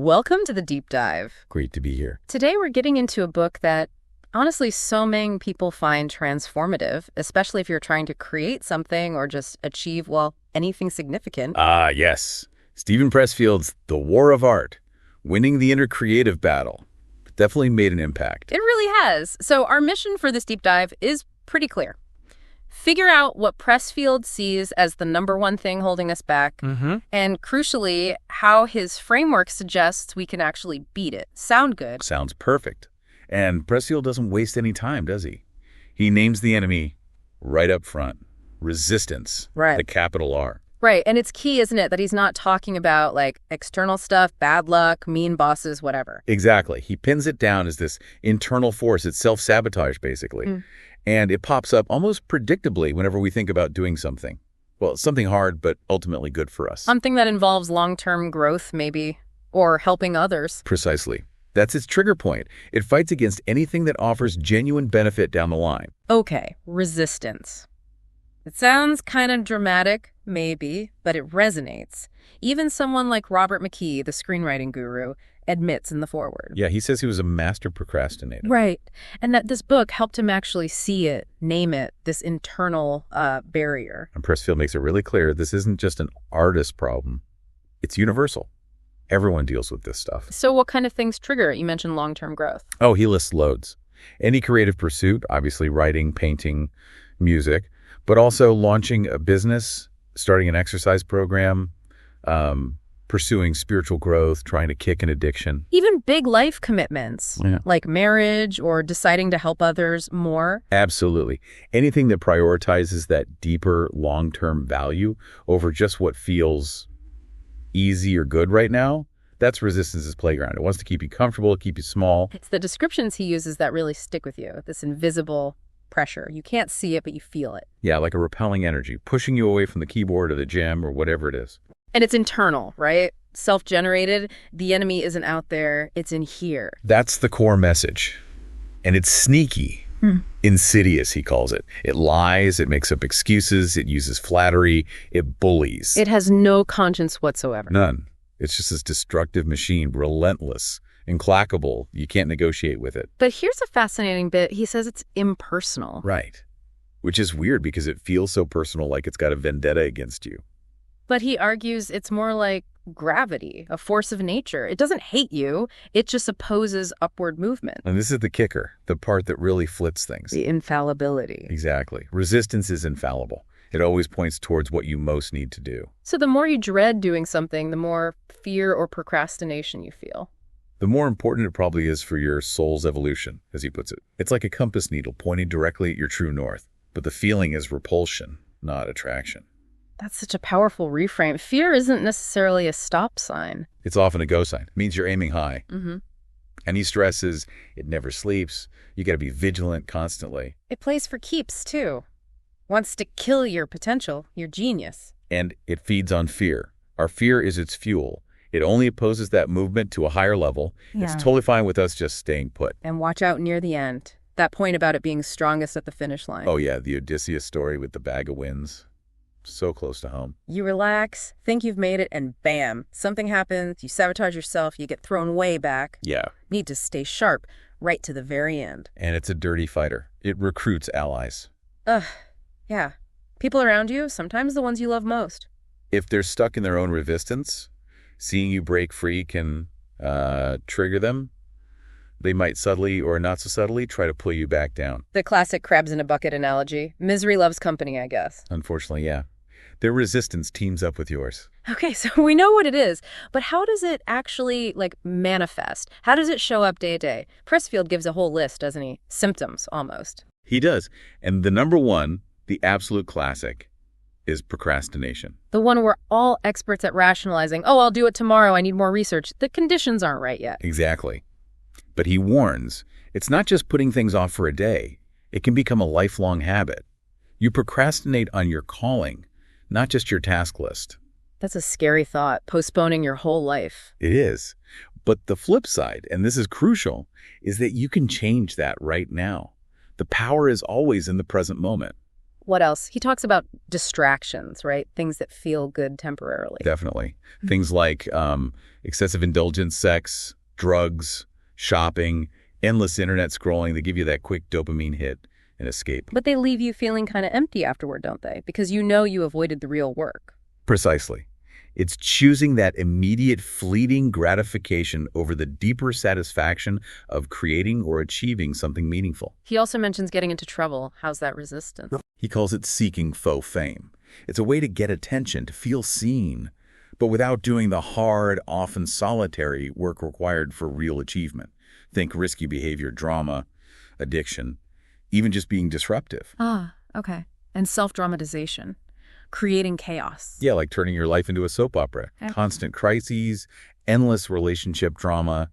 Welcome to the deep dive. Great to be here. Today we're getting into a book that, honestly, so many people find transformative, especially if you're trying to create something or just achieve, well, anything significant. Yes. Stephen Pressfield's The War of Art, Winning the Inner Creative Battle. Definitely made an impact. It really has. So our mission for this deep dive is pretty clear. Figure out what Pressfield sees as the number one thing holding us back, and crucially, how his framework suggests we can actually beat it. Sound good? Sounds perfect. And Pressfield doesn't waste any time, does he? He names the enemy right up front. Resistance. Right. The capital R. Right, and it's key, isn't it, that he's not talking about, like, external stuff, bad luck, mean bosses, whatever. Exactly. He pins it down as this internal force. It's self-sabotage, basically. And it pops up almost predictably whenever we think about doing something. Well, something hard, but ultimately good for us. Something that involves long-term growth, maybe, or helping others. Precisely. That's its trigger point. It fights against anything that offers genuine benefit down the line. Okay, resistance. It sounds kind of dramatic, maybe, but it resonates. Even someone like Robert McKee, the screenwriting guru, admits in the foreword. Yeah, he says he was a master procrastinator. Right, and that this book helped him actually see it, name it, this internal barrier. And Pressfield makes it really clear this isn't just an artist problem. It's universal. Everyone deals with this stuff. So what kind of things trigger it? You mentioned long-term growth. Oh, he lists loads. Any creative pursuit, obviously writing, painting, music, but also launching a business, starting an exercise program, pursuing spiritual growth, trying to kick an addiction. Even big life commitments, Yeah. like marriage or deciding to help others more. Absolutely. Anything that prioritizes that deeper long-term value over just what feels easy or good right now, that's resistance's playground. It wants to keep you comfortable, keep you small. It's the descriptions he uses that really stick with you, this invisible pressure. You can't see it, but you feel it. Yeah, like a repelling energy, pushing you away from the keyboard or the gym or whatever it is. And it's internal, right? Self-generated. The enemy isn't out there. It's in here. That's the core message. And it's sneaky. Insidious, he calls it. It lies, it makes up excuses, it uses flattery, it bullies. It has no conscience whatsoever. None. It's just this destructive machine, relentless, implacable. You can't negotiate with it. But here's a fascinating bit. He says it's impersonal. Right. Which is weird because it feels so personal, like it's got a vendetta against you. But he argues it's more like gravity, a force of nature. It doesn't hate you. It just opposes upward movement. And this is the kicker, the part that really flips things. The infallibility. Exactly. Resistance is infallible. It always points towards what you most need to do. So the more you dread doing something, the more fear or procrastination you feel. The more important it probably is for your soul's evolution, as he puts it. It's like a compass needle pointing directly at your true north. But the feeling is repulsion, not attraction. That's such a powerful reframe. Fear isn't necessarily a stop sign. It's often a go sign. It means you're aiming high. And he stresses it never sleeps. You got to be vigilant constantly. It plays for keeps, too. Wants to kill your potential, your genius. And it feeds on fear. Our fear is its fuel. It only opposes that movement to a higher level. It's totally fine with us just staying put. And watch out near the end. That point about it being strongest at the finish line. Oh, yeah, the Odysseus story with the bag of winds. So close to home. You relax, think you've made it, and bam, something happens, you sabotage yourself, you get thrown way back. Yeah. Need to stay sharp, right to the very end. And it's a dirty fighter. It recruits allies. Yeah. People around you, sometimes the ones you love most. If they're stuck in their own resistance, seeing you break free can trigger them. They might subtly or not so subtly try to pull you back down. The classic crabs in a bucket analogy. Misery loves company, I guess. Unfortunately, yeah. Their resistance teams up with yours. Okay, so we know what it is, but how does it actually, manifest? How does it show up day to day? Pressfield gives a whole list, doesn't he? Symptoms, almost. He does. And the number one, the absolute classic, is procrastination. The one we're all experts at rationalizing. Oh, I'll do it tomorrow. I need more research. The conditions aren't right yet. Exactly. But he warns, it's not just putting things off for a day. It can become a lifelong habit. You procrastinate on your calling, not just your task list. That's a scary thought, postponing your whole life. It is. But the flip side, and this is crucial, is that you can change that right now. The power is always in the present moment. What else? He talks about distractions, right? Things that feel good temporarily. Definitely. Things like excessive indulgence, sex, drugs, shopping, endless internet scrolling. They give you that quick dopamine hit and escape. But they leave you feeling kind of empty afterward, don't they? Because you know you avoided the real work. Precisely. It's choosing that immediate fleeting gratification over the deeper satisfaction of creating or achieving something meaningful. He also mentions getting into trouble. How's that resistance? He calls it seeking faux fame. It's a way to get attention, to feel seen, but without doing the hard, often solitary work required for real achievement. Think risky behavior, drama, addiction, even just being disruptive. Ah, okay. And self-dramatization. Creating chaos. Yeah, like turning your life into a soap opera. Okay. Constant crises, endless relationship drama.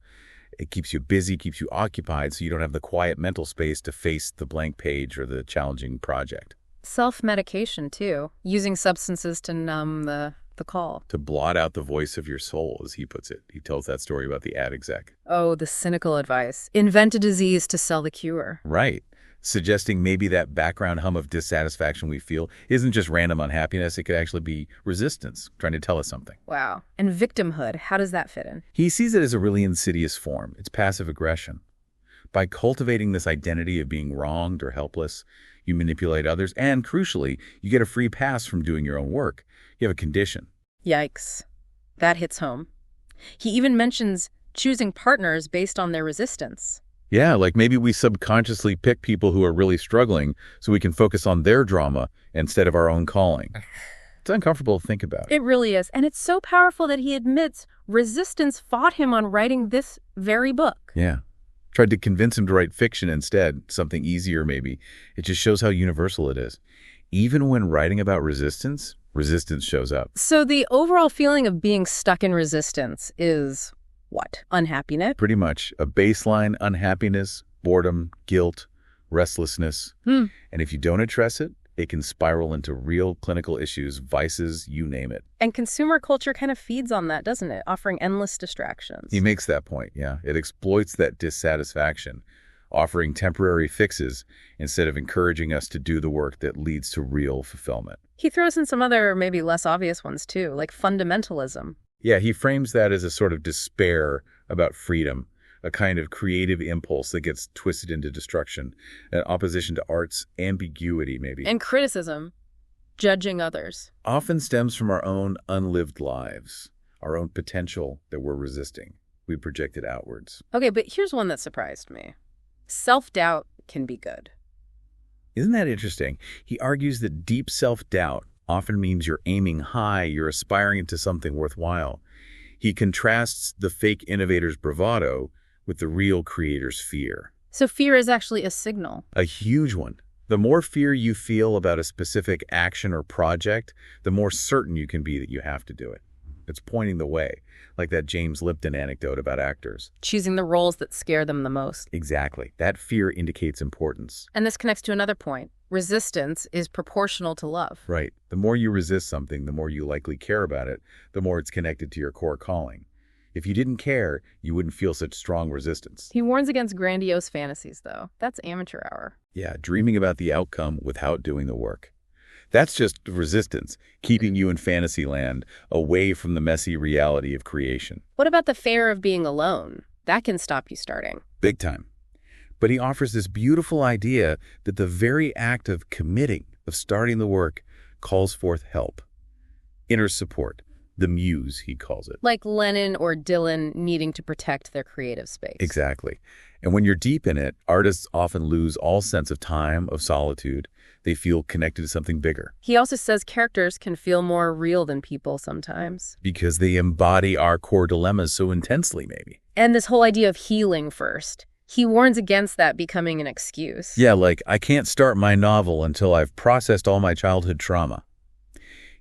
It keeps you busy, keeps you occupied, so you don't have the quiet mental space to face the blank page or the challenging project. Self-medication, too. Using substances to numb the call. To blot out the voice of your soul, as he puts it. He tells that story about the ad exec. Oh, the cynical advice. Invent a disease to sell the cure. Right. Suggesting maybe that background hum of dissatisfaction we feel isn't just random unhappiness. It could actually be resistance, trying to tell us something. Wow. And victimhood, how does that fit in? He sees it as a really insidious form. It's passive aggression. By cultivating this identity of being wronged or helpless, you manipulate others, and crucially, you get a free pass from doing your own work. You have a condition. Yikes. That hits home. He even mentions choosing partners based on their resistance. Yeah, like maybe we subconsciously pick people who are really struggling so we can focus on their drama instead of our own calling. It's uncomfortable to think about. It really is. And it's so powerful that he admits resistance fought him on writing this very book. Yeah. Tried to convince him to write fiction instead, something easier maybe. It just shows how universal it is. Even when writing about resistance, resistance shows up. So the overall feeling of being stuck in resistance is what? Unhappiness? Pretty much. A baseline unhappiness, boredom, guilt, restlessness. And if you don't address it, it can spiral into real clinical issues, vices, you name it. And consumer culture kind of feeds on that, doesn't it? Offering endless distractions. He makes that point, yeah. It exploits that dissatisfaction, offering temporary fixes instead of encouraging us to do the work that leads to real fulfillment. He throws in some other, maybe less obvious ones too, like fundamentalism. Yeah, he frames that as a sort of despair about freedom, a kind of creative impulse that gets twisted into destruction, an opposition to art's ambiguity, maybe. And criticism, judging others. Often stems from our own unlived lives, our own potential that we're resisting. We project it outwards. Okay, but here's one that surprised me. Self-doubt can be good. Isn't that interesting? He argues that deep self-doubt often means you're aiming high, you're aspiring to something worthwhile. He contrasts the fake innovator's bravado with the real creator's fear. So fear is actually a signal. A huge one. The more fear you feel about a specific action or project, the more certain you can be that you have to do it. It's pointing the way, like that James Lipton anecdote about actors. Choosing the roles that scare them the most. Exactly. That fear indicates importance. And this connects to another point. Resistance is proportional to love. Right. The more you resist something, the more you likely care about it, the more it's connected to your core calling. If you didn't care, you wouldn't feel such strong resistance. He warns against grandiose fantasies, though. That's amateur hour. Yeah, dreaming about the outcome without doing the work. That's just resistance, keeping you in fantasy land, away from the messy reality of creation. What about the fear of being alone? That can stop you starting. Big time. But he offers this beautiful idea that the very act of committing, of starting the work, calls forth help. Inner support. The muse, he calls it. Like Lennon or Dylan needing to protect their creative space. Exactly. And when you're deep in it, artists often lose all sense of time, of solitude. They feel connected to something bigger. He also says characters can feel more real than people sometimes. Because they embody our core dilemmas so intensely, maybe. And this whole idea of healing first. He warns against that becoming an excuse. Yeah, like, I can't start my novel until I've processed all my childhood trauma.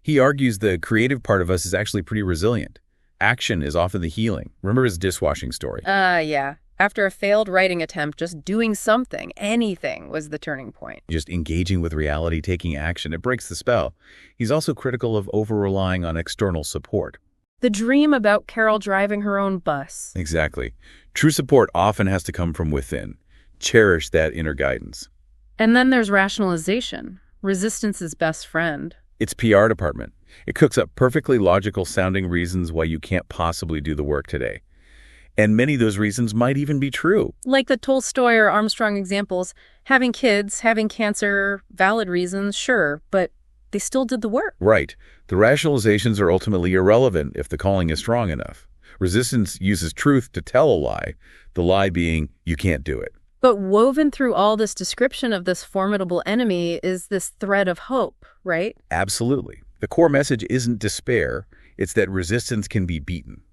He argues the creative part of us is actually pretty resilient. Action is often the healing. Remember his dishwashing story? Yeah. After a failed writing attempt, just doing something, anything, was the turning point. Just engaging with reality, taking action, it breaks the spell. He's also critical of over-relying on external support. The dream about Carol driving her own bus. Exactly. True support often has to come from within. Cherish that inner guidance. And then there's rationalization. Resistance's best friend. Its PR department. It cooks up perfectly logical sounding reasons why you can't possibly do the work today. And many of those reasons might even be true. Like the Tolstoy or Armstrong examples, having kids, having cancer, valid reasons, sure, but they still did the work. Right. The rationalizations are ultimately irrelevant if the calling is strong enough. Resistance uses truth to tell a lie, the lie being, you can't do it. But woven through all this description of this formidable enemy is this thread of hope, right? Absolutely. The core message isn't despair, it's that resistance can be beaten.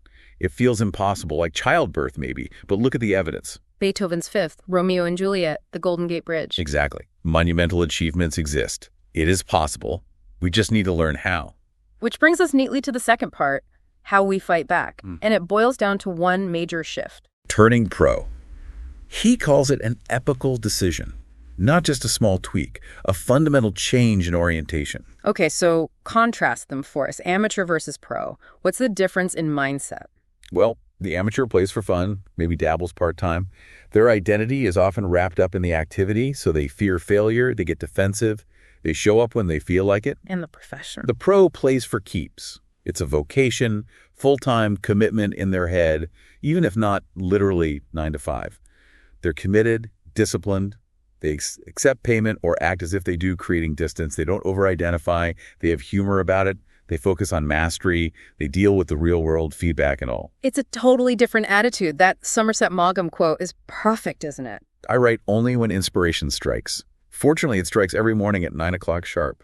It feels impossible, like childbirth maybe, but look at the evidence. Beethoven's Fifth, Romeo and Juliet, the Golden Gate Bridge. Exactly. Monumental achievements exist. It is possible. We just need to learn how. Which brings us neatly to the second part, how we fight back. And it boils down to one major shift. Turning pro. He calls it an epical decision, not just a small tweak, a fundamental change in orientation. Okay, so contrast them for us, amateur versus pro. What's the difference in mindset? Well, the amateur plays for fun, maybe dabbles part-time. Their identity is often wrapped up in the activity, so they fear failure, they get defensive, they show up when they feel like it. And the professional. The pro plays for keeps. It's a vocation, full-time commitment in their head, even if not literally 9 to 5. They're committed, disciplined, they accept payment or act as if they do, creating distance. They don't over-identify, they have humor about it, they focus on mastery, they deal with the real-world feedback and all. It's a totally different attitude. That Somerset Maugham quote is perfect, isn't it? I write only when inspiration strikes. Fortunately, it strikes every morning at 9 o'clock sharp.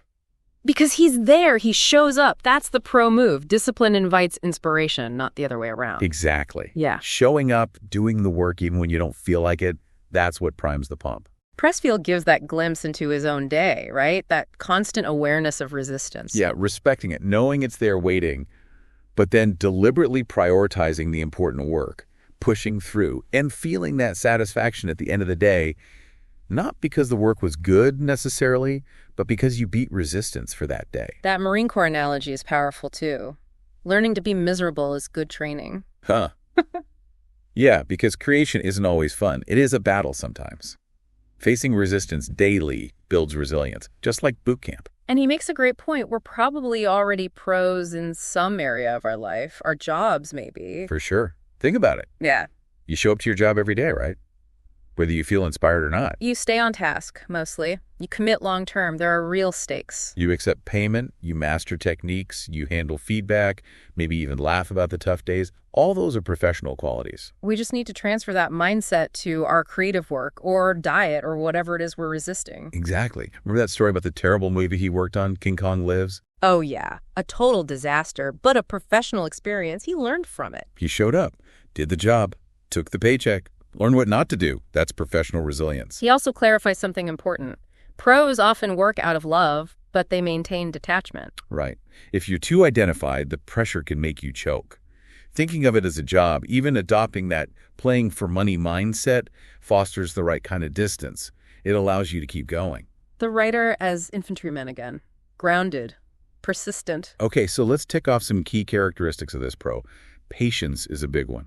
Because he's there, he shows up. That's the pro move. Discipline invites inspiration, not the other way around. Exactly. Yeah. Showing up, doing the work even when you don't feel like it, that's what primes the pump. Pressfield gives that glimpse into his own day, right? That constant awareness of resistance. Yeah, respecting it, knowing it's there waiting, but then deliberately prioritizing the important work, pushing through, and feeling that satisfaction at the end of the day, not because the work was good necessarily, but because you beat resistance for that day. That Marine Corps analogy is powerful too. Learning to be miserable is good training. Huh. Yeah, because creation isn't always fun. It is a battle sometimes. Facing resistance daily builds resilience, just like boot camp. And he makes a great point. We're probably already pros in some area of our life, our jobs maybe. For sure. Think about it. Yeah. You show up to your job every day, right? Whether you feel inspired or not. You stay on task, mostly. You commit long term. There are real stakes. You accept payment, you master techniques, you handle feedback, maybe even laugh about the tough days. All those are professional qualities. We just need to transfer that mindset to our creative work or diet or whatever it is we're resisting. Exactly. Remember that story about the terrible movie he worked on, King Kong Lives? Oh, yeah. A total disaster, but a professional experience. He learned from it. He showed up, did the job, took the paycheck, learned what not to do. That's professional resilience. He also clarifies something important. Pros often work out of love, but they maintain detachment. Right. If you're too identified, the pressure can make you choke. Thinking of it as a job, even adopting that playing for money mindset, fosters the right kind of distance. It allows you to keep going. The writer as infantryman again. Grounded. Persistent. Okay, so let's tick off some key characteristics of this pro. Patience is a big one.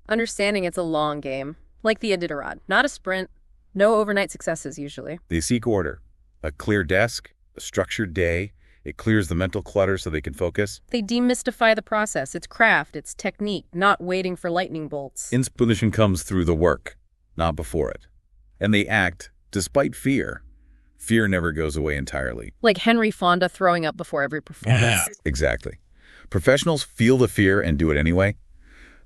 Understanding it's a long game. Like the Iditarod. Not a sprint. No overnight successes, usually. They seek order. A clear desk, a structured day. It clears the mental clutter so they can focus. They demystify the process. It's craft, it's technique, not waiting for lightning bolts. Inspiration comes through the work, not before it. And they act despite fear. Fear never goes away entirely. Like Henry Fonda throwing up before every performance. Exactly. Professionals feel the fear and do it anyway.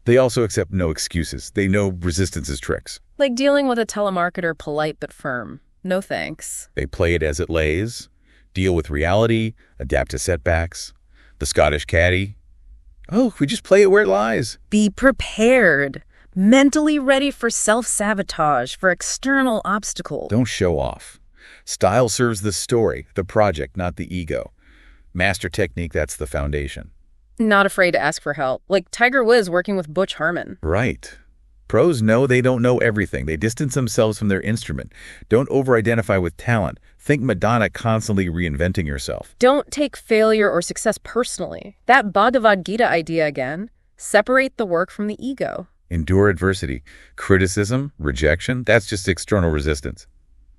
They also accept no excuses. They know resistance's tricks. Like dealing with a telemarketer, polite but firm. No thanks. They play it as it lays, deal with reality, adapt to setbacks. The Scottish caddy. Oh, we just play it where it lies. Be prepared. Mentally ready for self-sabotage, for external obstacles. Don't show off. Style serves the story, the project, not the ego. Master technique, that's the foundation. Not afraid to ask for help. Like Tiger Woods working with Butch Harmon. Right. Pros know they don't know everything. They distance themselves from their instrument. Don't over-identify with talent. Think Madonna constantly reinventing herself. Don't take failure or success personally. That Bhagavad Gita idea again. Separate the work from the ego. Endure adversity. Criticism, rejection, that's just external resistance.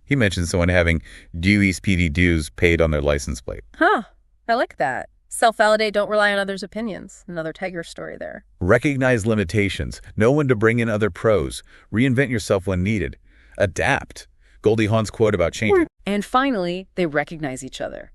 He mentioned someone having due SPD dues paid on their license plate. Huh. I like that. Self-validate, don't rely on others' opinions. Another Tiger story there. Recognize limitations. Know when to bring in other pros. Reinvent yourself when needed. Adapt. Goldie Hawn's quote about changing. And finally, they recognize each other.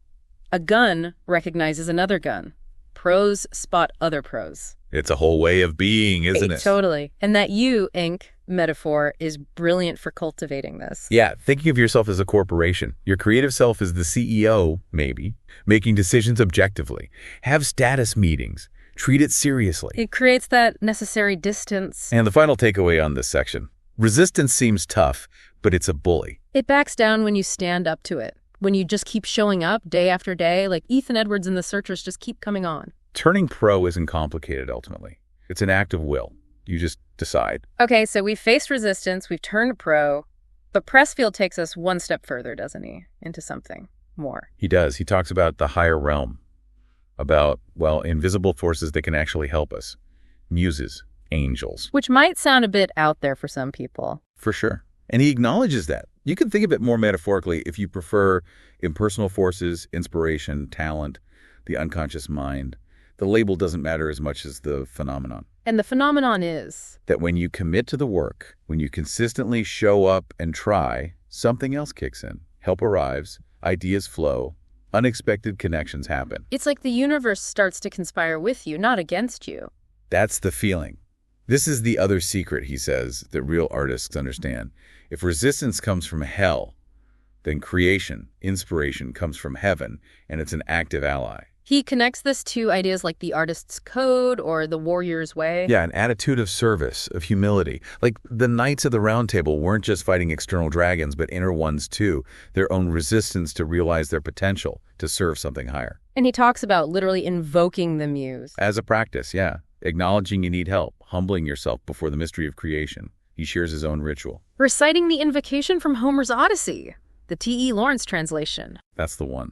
A gun recognizes another gun. Pros spot other pros. It's a whole way of being, isn't it? Totally. And that you, Inc. metaphor is brilliant for cultivating this. Yeah, thinking of yourself as a corporation. Your creative self is the CEO, maybe, making decisions objectively. Have status meetings. Treat it seriously. It creates that necessary distance. And the final takeaway on this section. Resistance seems tough, but it's a bully. It backs down when you stand up to it. When you just keep showing up day after day, like Ethan Edwards and the Searchers just keep coming on. Turning pro isn't complicated, ultimately. It's an act of will. You just decide. Okay, so we've faced resistance, we've turned pro, but Pressfield takes us one step further, doesn't he? Into something more. He does. He talks about the higher realm, about, well, invisible forces that can actually help us. Muses, angels. Which might sound a bit out there for some people. For sure. And he acknowledges that. You can think of it more metaphorically if you prefer impersonal forces, inspiration, talent, the unconscious mind. The label doesn't matter as much as the phenomenon. And the phenomenon is that when you commit to the work, when you consistently show up and try, something else kicks in. Help arrives, ideas flow, unexpected connections happen. It's like the universe starts to conspire with you, not against you. That's the feeling. This is the other secret, he says, that real artists understand. If resistance comes from hell, then creation, inspiration comes from heaven, and it's an active ally. He connects this to ideas like the artist's code or the warrior's way. Yeah, an attitude of service, of humility. Like the Knights of the Round Table weren't just fighting external dragons, but inner ones too. Their own resistance to realize their potential, to serve something higher. And he talks about literally invoking the muse. As a practice, yeah. Acknowledging you need help, humbling yourself before the mystery of creation. He shares his own ritual. Reciting the invocation from Homer's Odyssey, the T.E. Lawrence translation. That's the one.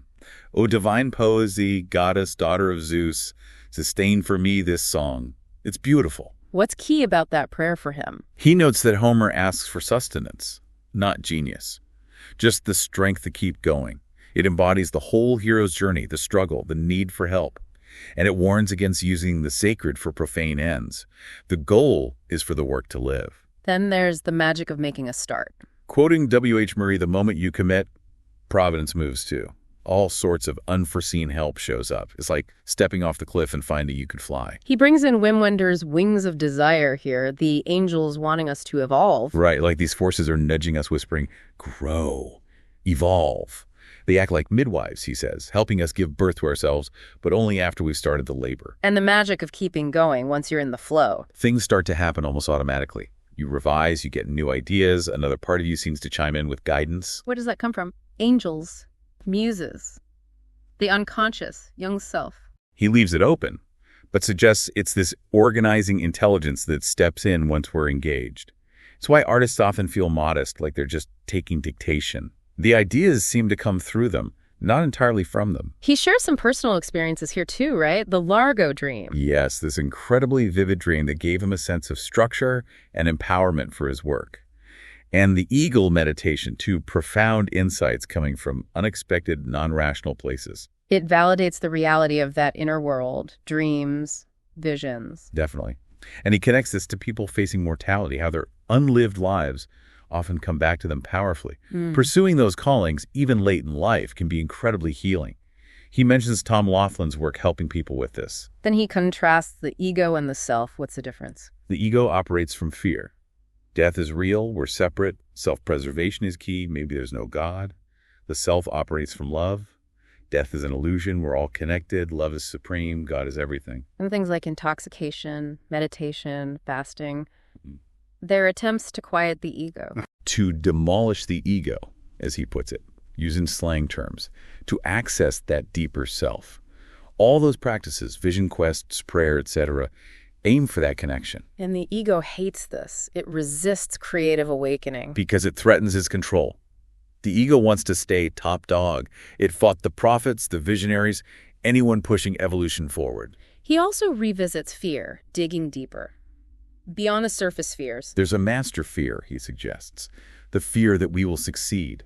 O divine poesy, goddess, daughter of Zeus, sustain for me this song. It's beautiful. What's key about that prayer for him? He notes that Homer asks for sustenance, not genius. Just the strength to keep going. It embodies the whole hero's journey, the struggle, the need for help. And it warns against using the sacred for profane ends. The goal is for the work to live. Then there's the magic of making a start. Quoting W.H. Murray, the moment you commit, providence moves too. All sorts of unforeseen help shows up. It's like stepping off the cliff and finding you could fly. He brings in Wim Wenders's wings of desire here, the angels wanting us to evolve. Right, like these forces are nudging us, whispering, grow, evolve. They act like midwives, he says, helping us give birth to ourselves, but only after we've started the labor. And the magic of keeping going once you're in the flow. Things start to happen almost automatically. You revise, you get new ideas, another part of you seems to chime in with guidance. Where does that come from? Angels. Muses, the unconscious, young self. He leaves it open, but suggests it's this organizing intelligence that steps in once we're engaged. It's why artists often feel modest, like they're just taking dictation. The ideas seem to come through them, not entirely from them. He shares some personal experiences here too, right? The Largo dream. Yes, this incredibly vivid dream that gave him a sense of structure and empowerment for his work. And the eagle meditation, too, profound insights coming from unexpected, non-rational places. It validates the reality of that inner world, dreams, visions. Definitely. And he connects this to people facing mortality, how their unlived lives often come back to them powerfully. Pursuing those callings, even late in life, can be incredibly healing. He mentions Tom Laughlin's work helping people with this. Then he contrasts the ego and the self. What's the difference? The ego operates from fear. Death is real, we're separate, self-preservation is key, maybe there's no God. The self operates from love. Death is an illusion, we're all connected, love is supreme, God is everything. And things like intoxication, meditation, fasting, they're attempts to quiet the ego. To demolish the ego, as he puts it, using slang terms, to access that deeper self. All those practices, vision quests, prayer, etc., aim for that connection. And the ego hates this. It resists creative awakening. Because it threatens its control. The ego wants to stay top dog. It fought the prophets, the visionaries, anyone pushing evolution forward. He also revisits fear, digging deeper. Beyond the surface fears. There's a master fear, he suggests. The fear that we will succeed.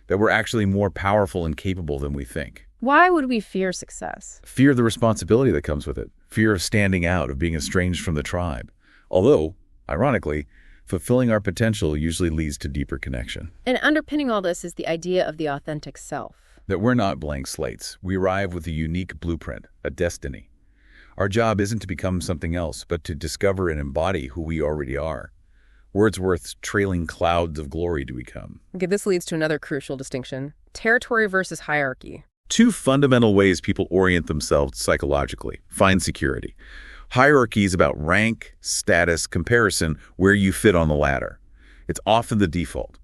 that we're actually more powerful and capable than we think. Why would we fear success? Fear of the responsibility that comes with it. Fear of standing out, of being estranged from the tribe. Although, ironically, fulfilling our potential usually leads to deeper connection. And underpinning all this is the idea of the authentic self. That we're not blank slates. We arrive with a unique blueprint, a destiny. Our job isn't to become something else, but to discover and embody who we already are. Wordsworth's trailing clouds of glory to become. Okay, this leads to another crucial distinction: territory versus hierarchy. Two fundamental ways people orient themselves psychologically. Find security. Hierarchy is about rank, status, comparison, where you fit on the ladder. It's often the default.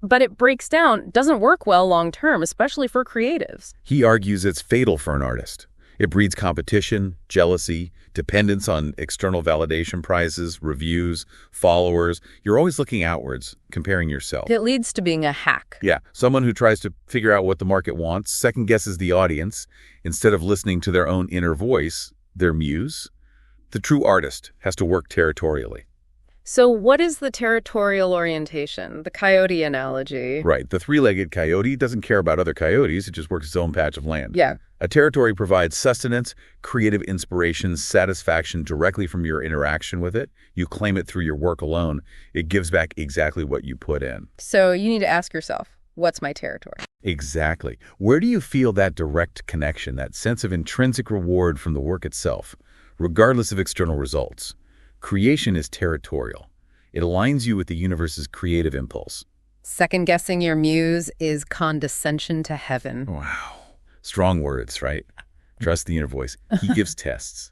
But it breaks down, doesn't work well long term, especially for creatives. He argues it's fatal for an artist. It breeds competition, jealousy, dependence on external validation prizes, reviews, followers. You're always looking outwards, comparing yourself. It leads to being a hack. Yeah, someone who tries to figure out what the market wants, second guesses the audience, instead of listening to their own inner voice, their muse. The true artist has to work territorially. So what is the territorial orientation? The coyote analogy. Right. The three-legged coyote doesn't care about other coyotes. It just works its own patch of land. Yeah. A territory provides sustenance, creative inspiration, satisfaction directly from your interaction with it. You claim it through your work alone. It gives back exactly what you put in. So you need to ask yourself, what's my territory? Exactly. Where do you feel that direct connection, that sense of intrinsic reward from the work itself, regardless of external results? Creation is territorial. It aligns you with the universe's creative impulse. Second-guessing your muse is condescension to heaven. Wow. Strong words, right? Trust the inner voice. He gives tests.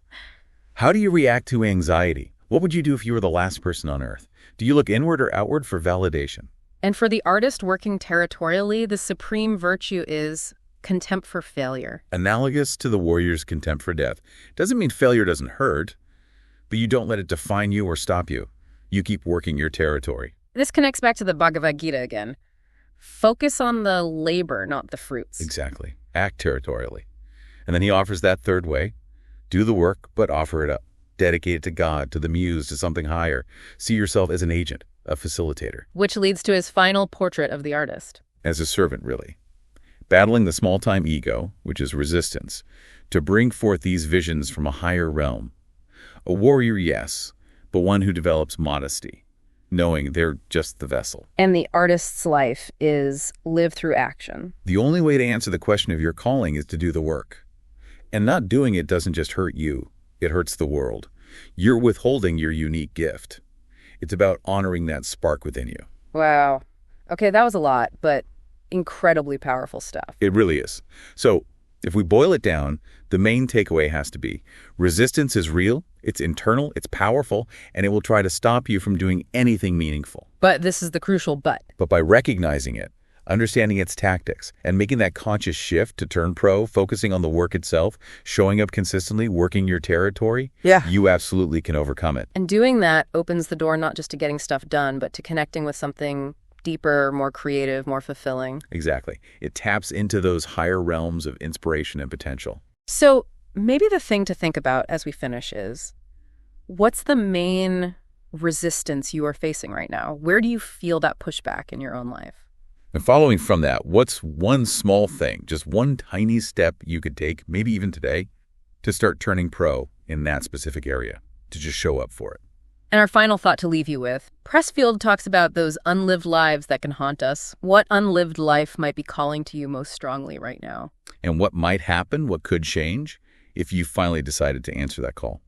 How do you react to anxiety? What would you do if you were the last person on Earth? Do you look inward or outward for validation? And for the artist working territorially, the supreme virtue is contempt for failure. Analogous to the warrior's contempt for death. Doesn't mean failure doesn't hurt, but you don't let it define you or stop you. You keep working your territory. This connects back to the Bhagavad Gita again. Focus on the labor, not the fruits. Exactly. Act territorially. And then he offers that third way. Do the work, but offer it up. Dedicate it to God, to the muse, to something higher. See yourself as an agent, a facilitator. Which leads to his final portrait of the artist. As a servant, really. Battling the small-time ego, which is resistance, to bring forth these visions from a higher realm. A warrior, yes, but one who develops modesty, knowing they're just the vessel. And the artist's life is live through action. The only way to answer the question of your calling is to do the work. And not doing it doesn't just hurt you, it hurts the world. You're withholding your unique gift. It's about honoring that spark within you. Wow. Okay, that was a lot, but incredibly powerful stuff. It really is. So, if we boil it down, the main takeaway has to be resistance is real, it's internal, it's powerful, and it will try to stop you from doing anything meaningful. But this is the crucial but. But by recognizing it, understanding its tactics, and making that conscious shift to turn pro, focusing on the work itself, showing up consistently, working your territory, you absolutely can overcome it. And doing that opens the door not just to getting stuff done, but to connecting with something deeper, more creative, more fulfilling. Exactly. It taps into those higher realms of inspiration and potential. So maybe the thing to think about as we finish is, what's the main resistance you are facing right now? Where do you feel that pushback in your own life? And following from that, what's one small thing, just one tiny step you could take, maybe even today, to start turning pro in that specific area, to just show up for it? And our final thought to leave you with, Pressfield talks about those unlived lives that can haunt us. What unlived life might be calling to you most strongly right now? And what might happen, what could change, if you finally decided to answer that call?